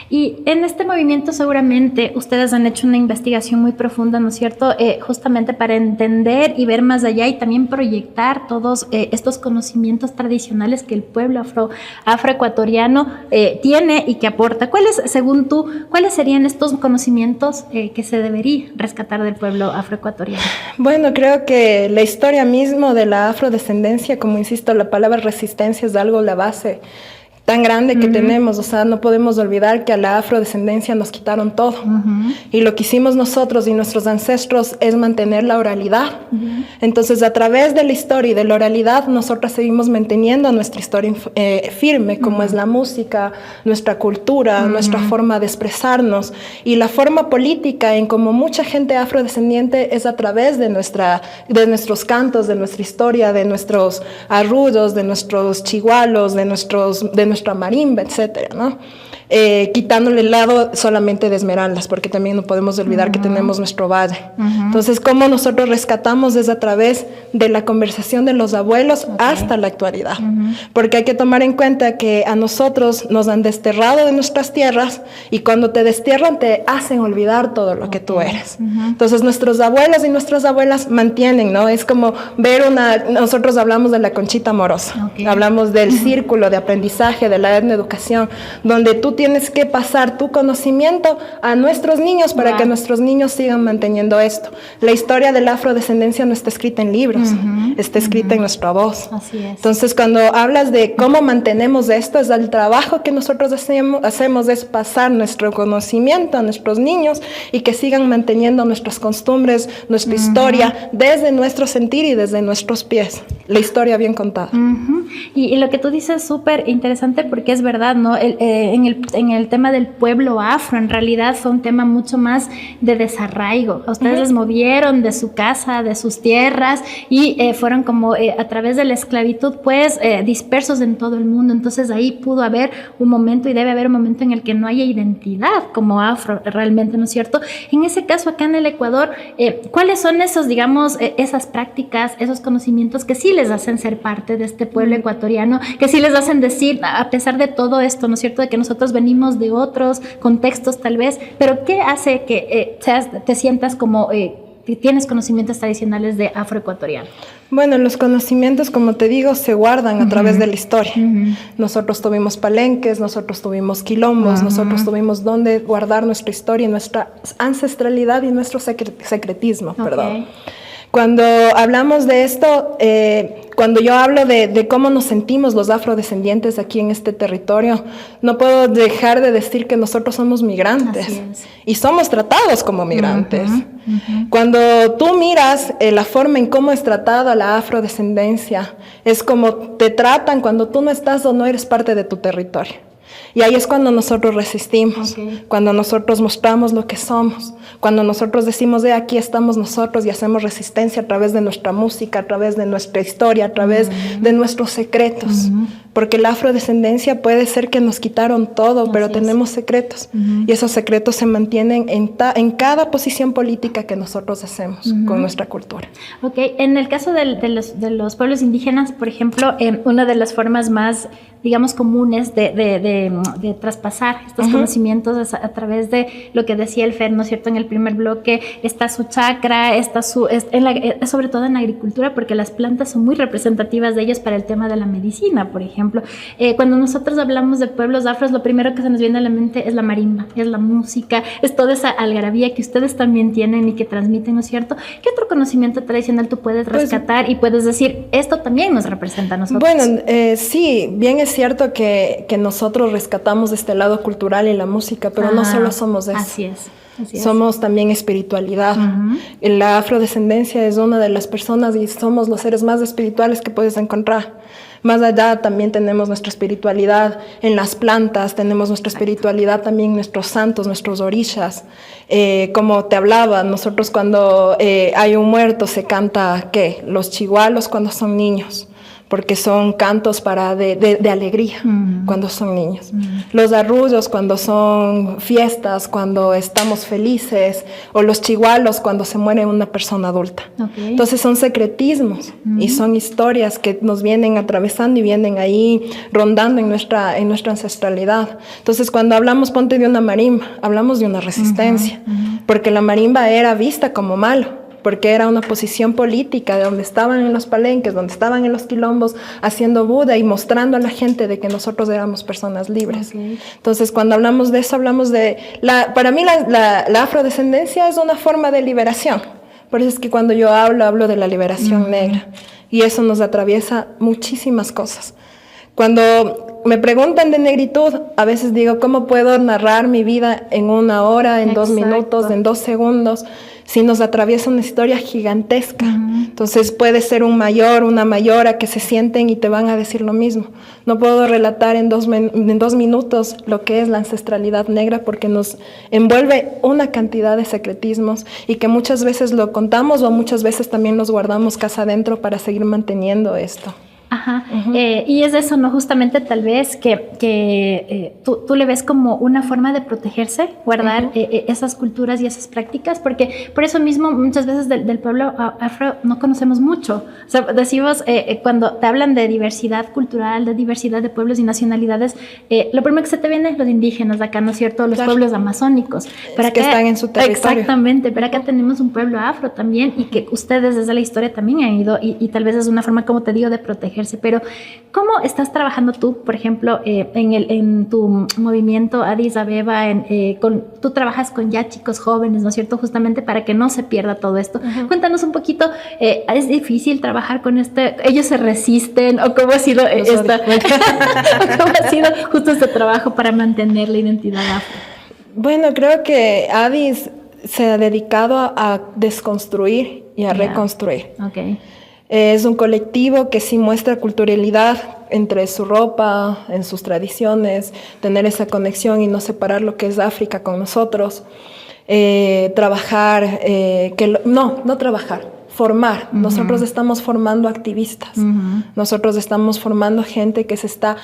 Y en este movimiento seguramente ustedes han hecho una investigación muy profunda, ¿no es cierto?, justamente para entender y ver más allá y también proyectar todos estos conocimientos tradicionales que el pueblo afroecuatoriano tiene y que aporta. Según tú, cuáles serían estos conocimientos que se debería rescatar del pueblo afroecuatoriano? Bueno, creo que la historia mismo de la afrodescendencia, como insisto, la palabra resistencia es algo, la base tan grande que tenemos. O sea, no podemos olvidar que a la afrodescendencia nos quitaron todo. Y lo que hicimos nosotros y nuestros ancestros es mantener la oralidad. Entonces, a través de la historia y de la oralidad, nosotras seguimos manteniendo nuestra historia firme, como es la música, nuestra cultura, nuestra forma de expresarnos. Y la forma política en como mucha gente afrodescendiente es a través de nuestros cantos, de nuestra historia, de nuestros arrullos, de nuestros chigualos, de nuestra marimba, etcétera, ¿no? quitándole el lado solamente de Esmeraldas, porque también no podemos olvidar que tenemos nuestro valle. Entonces, cómo nosotros rescatamos es a través de la conversación de los abuelos hasta la actualidad. Porque hay que tomar en cuenta que a nosotros nos han desterrado de nuestras tierras y cuando te destierran te hacen olvidar todo lo que tú eres. Entonces, nuestros abuelos y nuestras abuelas mantienen, ¿no? Es como ver nosotros hablamos de la conchita amorosa, hablamos del círculo de aprendizaje, de la etnoeducación, donde tú tienes que pasar tu conocimiento a nuestros niños para que nuestros niños sigan manteniendo esto. La historia de la afrodescendencia no está escrita en libros, está escrita en nuestra voz. Así es. Entonces, cuando hablas de cómo mantenemos esto, es el trabajo que nosotros hacemos es pasar nuestro conocimiento a nuestros niños y que sigan manteniendo nuestras costumbres, nuestra historia, desde nuestro sentir y desde nuestros pies. La historia bien contada. Y lo que tú dices es súper interesante porque es verdad, ¿no? En el tema del pueblo afro, en realidad fue un tema mucho más de desarraigo. A ustedes les movieron de su casa, de sus tierras y fueron como a través de la esclavitud, pues dispersos en todo el mundo. Entonces ahí pudo haber un momento y debe haber un momento en el que no haya identidad como afro realmente, ¿no es cierto? En ese caso acá en el Ecuador, ¿cuáles son esos, digamos, esas prácticas, esos conocimientos que sí les hacen ser parte de este pueblo ecuatoriano, que sí les hacen decir, a pesar de todo esto, ¿no es cierto?, de que nosotros venimos de otros contextos tal vez, pero ¿qué hace que te sientas como que tienes conocimientos tradicionales de afroecuatoriano? Bueno, los conocimientos, como te digo, se guardan a través de la historia. Nosotros tuvimos palenques, nosotros tuvimos quilombos, nosotros tuvimos donde guardar nuestra historia, nuestra ancestralidad y nuestro secretismo, perdón. Cuando hablamos de esto, cuando yo hablo de cómo nos sentimos los afrodescendientes aquí en este territorio, no puedo dejar de decir que nosotros somos migrantes y somos tratados como migrantes. Cuando tú miras la forma en cómo es tratada la afrodescendencia, es como te tratan cuando tú no estás o no eres parte de tu territorio. Y ahí es cuando nosotros resistimos, cuando nosotros mostramos lo que somos, cuando nosotros decimos, aquí estamos nosotros y hacemos resistencia a través de nuestra música, a través de nuestra historia, a través de nuestros secretos. Porque la afrodescendencia puede ser que nos quitaron todo, pero tenemos secretos. Y esos secretos se mantienen en cada posición política que nosotros hacemos con nuestra cultura. En el caso de los pueblos indígenas, por ejemplo, una de las formas más, digamos, comunes de traspasar estos conocimientos es a través de lo que decía el Fer, ¿no es cierto?, en el primer bloque, está su chakra, sobre todo en la agricultura, porque las plantas son muy representativas de ellos para el tema de la medicina, por ejemplo. Cuando nosotros hablamos de pueblos afros, lo primero que se nos viene a la mente es la marimba, es la música, es toda esa algarabía que ustedes también tienen y que transmiten, ¿no es cierto? ¿Qué otro conocimiento tradicional tú puedes rescatar y puedes decir, esto también nos representa a nosotros? Bueno, sí, bien es cierto que nosotros rescatamos este lado cultural y la música, pero no solo somos eso. Así es. Somos también espiritualidad. La afrodescendencia es una de las personas y somos los seres más espirituales que puedes encontrar. Más allá también tenemos nuestra espiritualidad en las plantas, tenemos nuestra espiritualidad también en nuestros santos, nuestros orishas. Como te hablaba, nosotros cuando hay un muerto se canta, los chigualos cuando son niños, porque son cantos de alegría cuando son niños. Los arrullos cuando son fiestas, cuando estamos felices, o los chigualos cuando se muere una persona adulta. Entonces son secretismos y son historias que nos vienen atravesando y vienen ahí rondando en nuestra ancestralidad. Entonces cuando hablamos, ponte de una marimba, hablamos de una resistencia, porque la marimba era vista como malo, porque era una posición política de donde estaban en los palenques, donde estaban en los quilombos haciendo Buda y mostrando a la gente de que nosotros éramos personas libres. Entonces, cuando hablamos de eso, hablamos de... Para mí la afrodescendencia es una forma de liberación. Por eso es que cuando yo hablo de la liberación negra. Y eso nos atraviesa muchísimas cosas. Cuando me preguntan de negritud, a veces digo, ¿cómo puedo narrar mi vida en 1 hora, en 2 minutos, en 2 segundos? Si nos atraviesa una historia gigantesca. Entonces puede ser un mayor, una mayora que se sienten y te van a decir lo mismo. No puedo relatar en 2 minutos lo que es la ancestralidad negra porque nos envuelve una cantidad de secretismos y que muchas veces lo contamos o muchas veces también los guardamos casa adentro para seguir manteniendo esto. Ajá, y es eso, ¿no? Justamente tal vez que tú le ves como una forma de protegerse, guardar esas culturas y esas prácticas, porque por eso mismo muchas veces del pueblo afro no conocemos mucho. O sea, decimos, cuando te hablan de diversidad cultural, de diversidad de pueblos y nacionalidades, lo primero que se te viene es los indígenas acá, ¿no es cierto? Los pueblos amazónicos. Pero acá, que están en su territorio. Exactamente, pero acá tenemos un pueblo afro también y que ustedes desde la historia también han ido y tal vez es una forma, como te digo, de protegerse. Pero ¿cómo estás trabajando tú, por ejemplo, en tu movimiento Addis Abeba? Tú trabajas con ya chicos jóvenes, ¿no es cierto? Justamente para que no se pierda todo esto. Cuéntanos un poquito, ¿es difícil trabajar con ellos se resisten? ¿O cómo ha sido cómo ha sido justo este trabajo para mantener la identidad afro? Bueno, creo que Addis se ha dedicado a desconstruir y a reconstruir. Okay. Es un colectivo que sí muestra culturalidad entre su ropa, en sus tradiciones, tener esa conexión y no separar lo que es África con nosotros. Trabajar, formar. Nosotros estamos formando activistas. Nosotros estamos formando gente que se está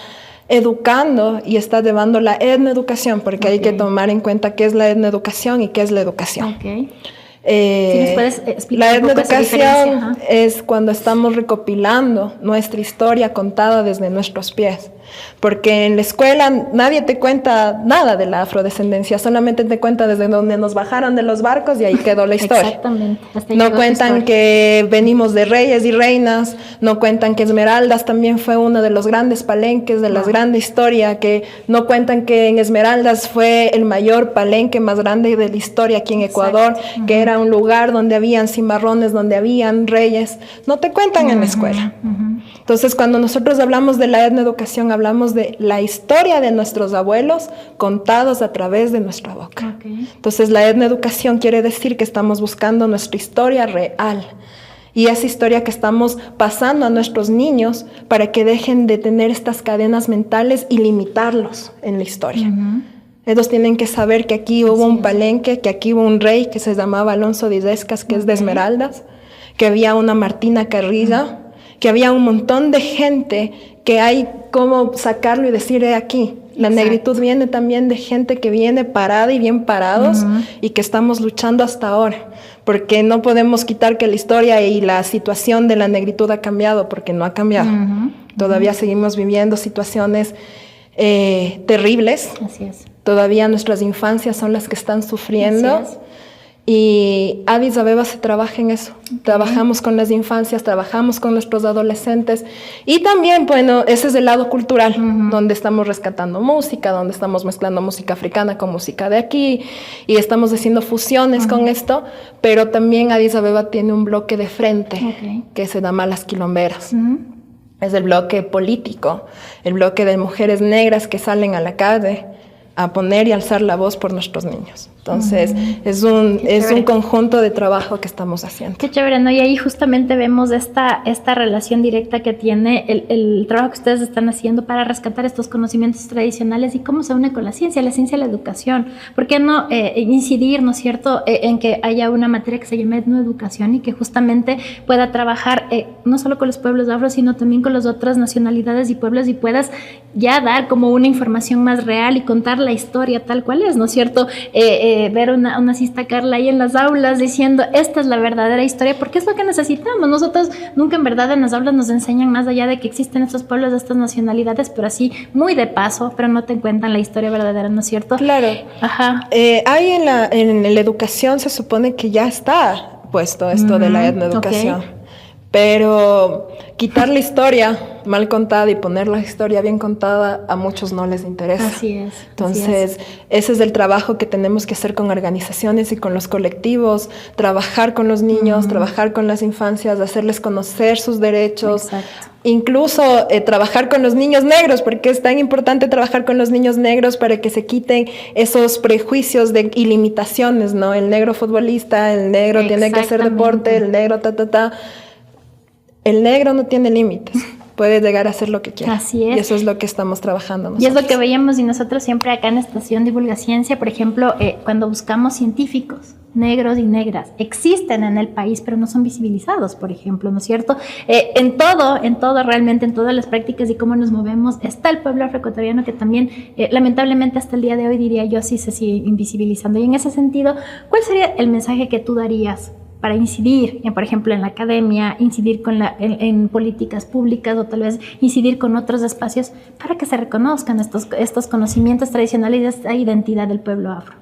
educando y está llevando la etnoeducación, porque hay que tomar en cuenta qué es la etnoeducación y qué es la educación. Si nos puedes explicar la etnoeducación es cuando estamos recopilando nuestra historia contada desde nuestros pies, porque en la escuela nadie te cuenta nada de la afrodescendencia, solamente te cuenta desde donde nos bajaron de los barcos y ahí quedó la historia. Exactamente. No cuentan que venimos de reyes y reinas, no cuentan que Esmeraldas también fue uno de los grandes palenques de la grande historia, que no cuentan que en Esmeraldas fue el mayor palenque más grande de la historia aquí en Ecuador, que era un lugar donde habían cimarrones, donde habían reyes. No te cuentan en la escuela. Entonces, cuando nosotros hablamos de la etnoeducación, hablamos de la historia de nuestros abuelos contados a través de nuestra boca. Entonces, la etnoeducación quiere decir que estamos buscando nuestra historia real. Y esa historia que estamos pasando a nuestros niños para que dejen de tener estas cadenas mentales y limitarlos en la historia. Ellos tienen que saber que aquí hubo un palenque, que aquí hubo un rey que se llamaba Alonso de Illescas, que es de Esmeraldas, que había una Martina Carrilla, que había un montón de gente que hay como sacarlo y decir, aquí. La negritud viene también de gente que viene parada y bien parados y que estamos luchando hasta ahora. Porque no podemos quitar que la historia y la situación de la negritud ha cambiado, porque no ha cambiado. Todavía seguimos viviendo situaciones terribles. Así es. Todavía nuestras infancias son las que están sufriendo. Y Addis Abeba se trabaja en eso. Trabajamos con las infancias, trabajamos con nuestros adolescentes. Y también, bueno, ese es el lado cultural, donde estamos rescatando música, donde estamos mezclando música africana con música de aquí. Y estamos haciendo fusiones con esto. Pero también Addis Abeba tiene un bloque de frente que se llama Las Quilomberas. Es el bloque político, el bloque de mujeres negras que salen a la calle a poner y alzar la voz por nuestros niños. Entonces, es un conjunto de trabajo que estamos haciendo. Qué chévere, ¿no? Y ahí justamente vemos esta relación directa que tiene el trabajo que ustedes están haciendo para rescatar estos conocimientos tradicionales y cómo se une con la ciencia y la educación. ¿Por qué no incidir, ¿no es cierto?, en que haya una materia que se llame etnoeducación y que justamente pueda trabajar no solo con los pueblos afro, sino también con las otras nacionalidades y pueblos, y puedas ya dar como una información más real y contar la historia tal cual es, ¿no es cierto? Ver una Sista Carla ahí en las aulas diciendo, esta es la verdadera historia, porque es lo que necesitamos. Nosotros nunca en verdad en las aulas nos enseñan más allá de que existen estos pueblos, estas nacionalidades, pero así muy de paso, pero no te cuentan la historia verdadera, ¿no es cierto? Claro. Hay en la educación se supone que ya está puesto esto de la etnoeducación. Pero quitar la historia mal contada y poner la historia bien contada a muchos no les interesa. Así es. Entonces, ese es el trabajo que tenemos que hacer con organizaciones y con los colectivos, trabajar con los niños, trabajar con las infancias, hacerles conocer sus derechos. Exacto. Incluso trabajar con los niños negros, porque es tan importante trabajar con los niños negros para que se quiten esos prejuicios y limitaciones, ¿no? El negro futbolista, el negro tiene que hacer deporte, el negro El negro no tiene límites. puede llegar a hacer lo que quiera. Así es. Y eso es lo que estamos trabajando nosotros. Y es lo que veíamos y nosotros siempre acá en Estación Divulgaciencia, por ejemplo, cuando buscamos científicos, negros y negras, existen en el país, pero no son visibilizados, por ejemplo, ¿no es cierto? En todo, realmente, en todas las prácticas y cómo nos movemos, está el pueblo afroecuatoriano que también, lamentablemente, hasta el día de hoy, diría yo, sí se sigue invisibilizando. Y en ese sentido, ¿cuál sería el mensaje que tú darías para incidir, por ejemplo, en la academia, incidir en políticas públicas o tal vez incidir con otros espacios para que se reconozcan estos conocimientos tradicionales y esta identidad del pueblo afro?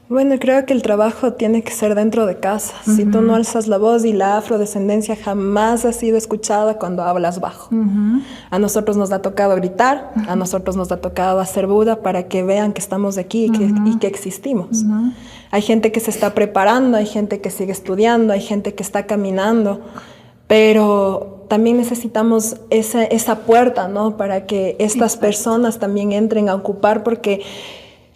Bueno, creo que el trabajo tiene que ser dentro de casa. Si tú no alzas la voz, y la afrodescendencia jamás ha sido escuchada cuando hablas bajo. A nosotros nos ha tocado gritar, a nosotros nos ha tocado hacer Buda para que vean que estamos aquí y que existimos. Hay gente que se está preparando, hay gente que sigue estudiando, hay gente que está caminando, pero también necesitamos esa puerta, ¿no? Para que estas personas también entren a ocupar, porque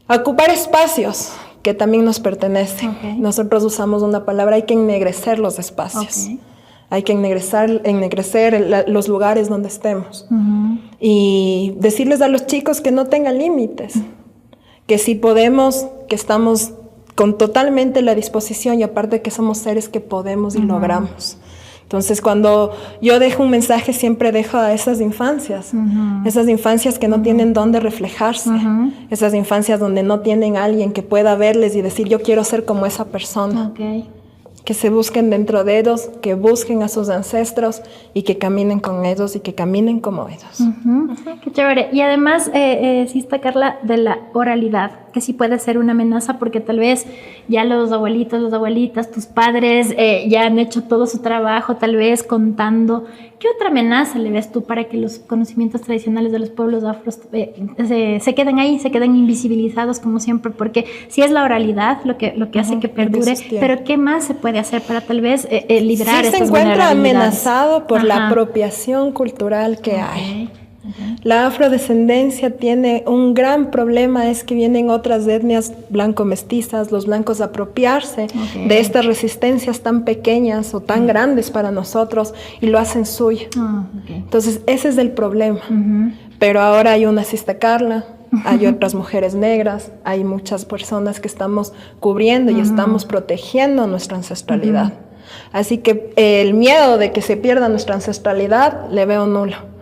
ocupar espacios que también nos pertenecen. Nosotros usamos una palabra, hay que ennegrecer los espacios. Hay que ennegrecer los lugares donde estemos. Y decirles a los chicos que no tengan límites, que si podemos, que estamos con totalmente la disposición, y aparte que somos seres que podemos y logramos. Entonces, cuando yo dejo un mensaje, siempre dejo a esas infancias que no tienen dónde reflejarse, esas infancias donde no tienen alguien que pueda verles y decir, yo quiero ser como esa persona. Que se busquen dentro de ellos, que busquen a sus ancestros y que caminen con ellos y que caminen como ellos. Qué chévere. Y además, sí está, Carla, de la oralidad, que sí puede ser una amenaza porque tal vez ya los abuelitos, las abuelitas, tus padres ya han hecho todo su trabajo, tal vez contando. ¿Qué otra amenaza le ves tú para que los conocimientos tradicionales de los pueblos afros se queden ahí, se queden invisibilizados como siempre? Porque sí es la oralidad lo que hace que perdure, pero ¿qué más se puede hacer para tal vez liberar sí estas vulnerabilidades? Se encuentra amenazado por la apropiación cultural que hay. La afrodescendencia tiene un gran problema, es que vienen otras etnias blanco-mestizas, los blancos, a apropiarse de estas resistencias tan pequeñas o tan grandes para nosotros y lo hacen suyo. Entonces ese es el problema. Pero ahora hay una Sista Carla, hay otras mujeres negras, hay muchas personas que estamos cubriendo y estamos protegiendo nuestra ancestralidad. Así que el miedo de que se pierda nuestra ancestralidad le veo nulo.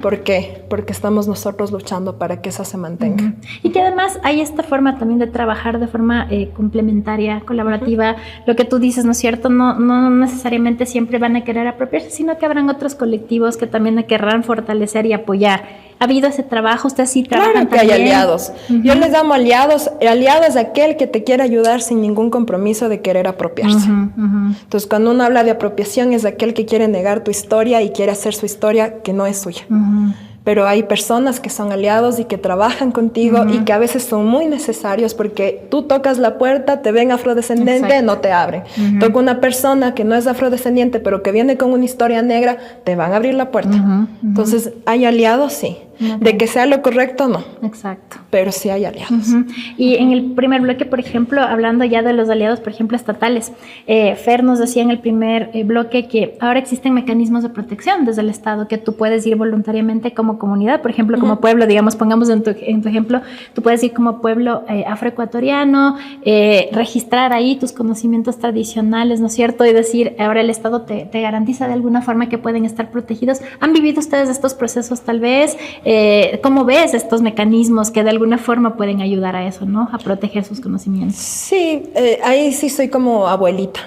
¿Por qué? Porque estamos nosotros luchando para que esa se mantenga. Y que además hay esta forma también de trabajar de forma complementaria, colaborativa. Lo que tú dices, ¿no es cierto? No necesariamente siempre van a querer apropiarse, sino que habrán otros colectivos que también querrán fortalecer y apoyar. ¿Ha habido ese trabajo? ¿Usted sí trabaja también? Claro que hay aliados. Yo les llamo aliados. Aliado es aquel que te quiere ayudar sin ningún compromiso de querer apropiarse. Entonces, cuando uno habla de apropiación, es aquel que quiere negar tu historia y quiere hacer su historia que no es suya. Pero hay personas que son aliados y que trabajan contigo y que a veces son muy necesarios, porque tú tocas la puerta, te ven afrodescendiente, no te abren. Toca una persona que no es afrodescendiente, pero que viene con una historia negra, te van a abrir la puerta. Entonces, ¿hay aliados? Sí. De que sea lo correcto, no. Exacto. Pero sí hay aliados. Y en el primer bloque, por ejemplo, hablando ya de los aliados, por ejemplo, estatales, Fer nos decía en el primer bloque que ahora existen mecanismos de protección desde el Estado, que tú puedes ir voluntariamente como comunidad, por ejemplo, como pueblo, digamos, pongamos en tu ejemplo, tú puedes ir como pueblo afroecuatoriano, registrar ahí tus conocimientos tradicionales, ¿no es cierto? Y decir, ahora el Estado te garantiza de alguna forma que pueden estar protegidos. ¿Han vivido ustedes estos procesos tal vez? ¿Cómo ves estos mecanismos que de alguna forma pueden ayudar a eso, ¿no? A proteger sus conocimientos? Sí, ahí sí soy como abuelita.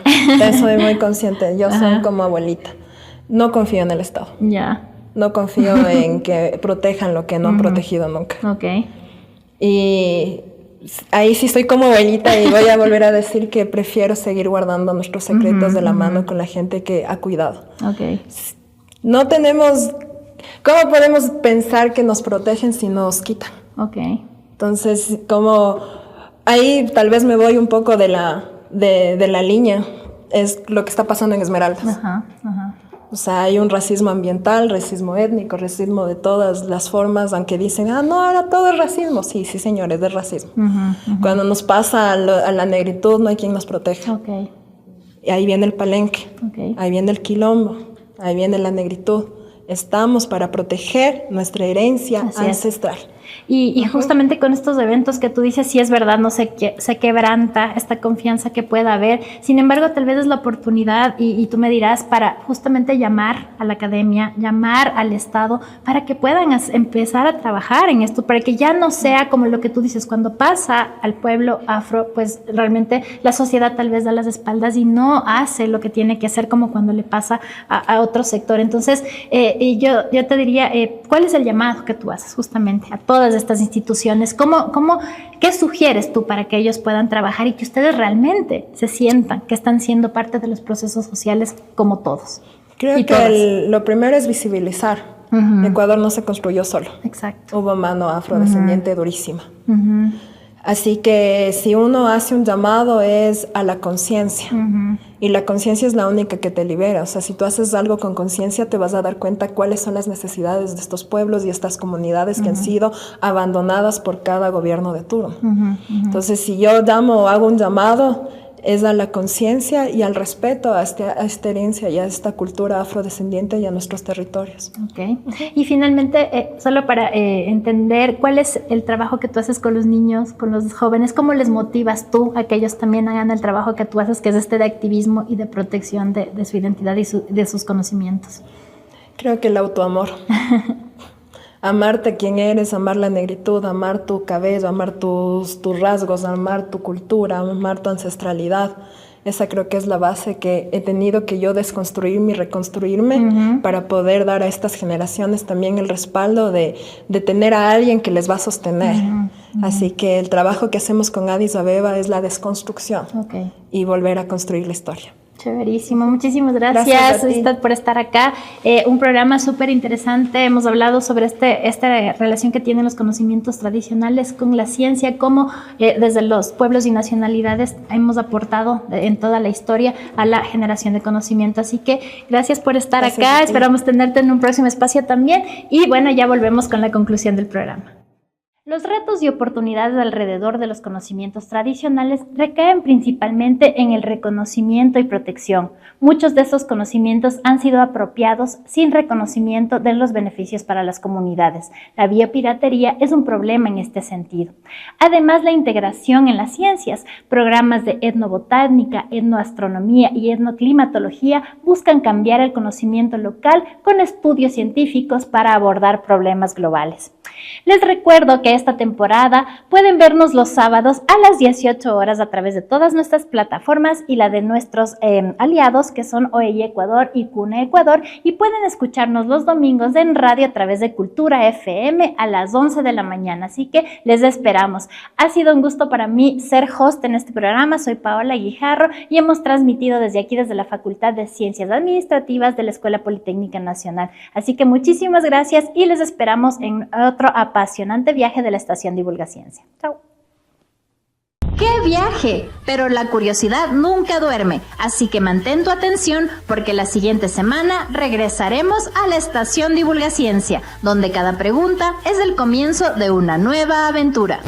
Soy muy consciente. Yo soy como abuelita. No confío en el Estado. No confío en que protejan lo que no han protegido nunca. Y ahí sí soy como abuelita, y voy a volver a decir que prefiero seguir guardando nuestros secretos de la mano con la gente que ha cuidado. No tenemos... ¿Cómo podemos pensar que nos protegen si nos quitan? Entonces, como ahí tal vez me voy un poco de la línea, es lo que está pasando en Esmeraldas. O sea, hay un racismo ambiental, racismo étnico, racismo de todas las formas, aunque dicen, no, ahora todo es racismo. Sí, señores, es racismo. Cuando nos pasa a la negritud, no hay quien nos proteja. Y ahí viene el palenque, ahí viene el quilombo, ahí viene la negritud. estamos para proteger nuestra herencia ancestral. Y justamente con estos eventos que tú dices, sí es verdad, no se quebranta esta confianza que pueda haber. Sin embargo, tal vez es la oportunidad, y tú me dirás, para justamente llamar a la academia, llamar al Estado, para que puedan empezar a trabajar en esto, para que ya no sea como lo que tú dices, cuando pasa al pueblo afro, pues realmente la sociedad tal vez da las espaldas y no hace lo que tiene que hacer, como cuando le pasa a otro sector. Entonces, yo te diría, ¿cuál es el llamado que tú haces justamente a todas estas instituciones? ¿Qué sugieres tú para que ellos puedan trabajar y que ustedes realmente se sientan que están siendo parte de los procesos sociales como todos? Creo que lo primero es visibilizar. Ecuador no se construyó solo. Exacto. Hubo mano afrodescendiente durísima. Así que si uno hace un llamado es a la conciencia. Y la conciencia es la única que te libera. O sea, si tú haces algo con conciencia, te vas a dar cuenta cuáles son las necesidades de estos pueblos y estas comunidades que han sido abandonadas por cada gobierno de turno. Entonces, si yo hago un llamado, es a la conciencia y al respeto a esta herencia y a esta cultura afrodescendiente y a nuestros territorios. Okay. Y finalmente, solo para entender, ¿cuál es el trabajo que tú haces con los niños, con los jóvenes? ¿Cómo les motivas tú a que ellos también hagan el trabajo que tú haces, que es de activismo y de protección de su identidad y de sus conocimientos? Creo que el autoamor. Amarte quien eres, amar la negritud, amar tu cabello, amar tus rasgos, amar tu cultura, amar tu ancestralidad. Esa creo que es la base que he tenido que yo desconstruirme y reconstruirme para poder dar a estas generaciones también el respaldo de tener a alguien que les va a sostener. Así que el trabajo que hacemos con Addis Abeba es la desconstrucción y volver a construir la historia. Chéverísimo, muchísimas gracias Ustad, por estar acá. Un programa súper interesante. Hemos hablado sobre esta relación que tienen los conocimientos tradicionales con la ciencia, cómo desde los pueblos y nacionalidades hemos aportado en toda la historia a la generación de conocimiento. Así que gracias por estar acá. Esperamos tenerte en un próximo espacio también. Y bueno, ya volvemos con la conclusión del programa. Los retos y oportunidades alrededor de los conocimientos tradicionales recaen principalmente en el reconocimiento y protección. Muchos de esos conocimientos han sido apropiados sin reconocimiento de los beneficios para las comunidades. La biopiratería es un problema en este sentido. Además, la integración en las ciencias, programas de etnobotánica, etnoastronomía y etnoclimatología buscan cambiar el conocimiento local con estudios científicos para abordar problemas globales. Les recuerdo que esta temporada pueden vernos los sábados a las 18 horas a través de todas nuestras plataformas y la de nuestros aliados que son OEI Ecuador y CUNE Ecuador, y pueden escucharnos los domingos en radio a través de Cultura FM a las 11 de la mañana, así que les esperamos. Ha sido un gusto para mí ser host en este programa. Soy Paola Guijarro y hemos transmitido desde aquí, desde la Facultad de Ciencias Administrativas de la Escuela Politécnica Nacional. Así que muchísimas gracias y les esperamos en otro apasionante viaje de la estación Divulgaciencia. Chao. ¡Qué viaje! Pero la curiosidad nunca duerme, así que mantén tu atención porque la siguiente semana regresaremos a la estación Divulgaciencia, donde cada pregunta es el comienzo de una nueva aventura.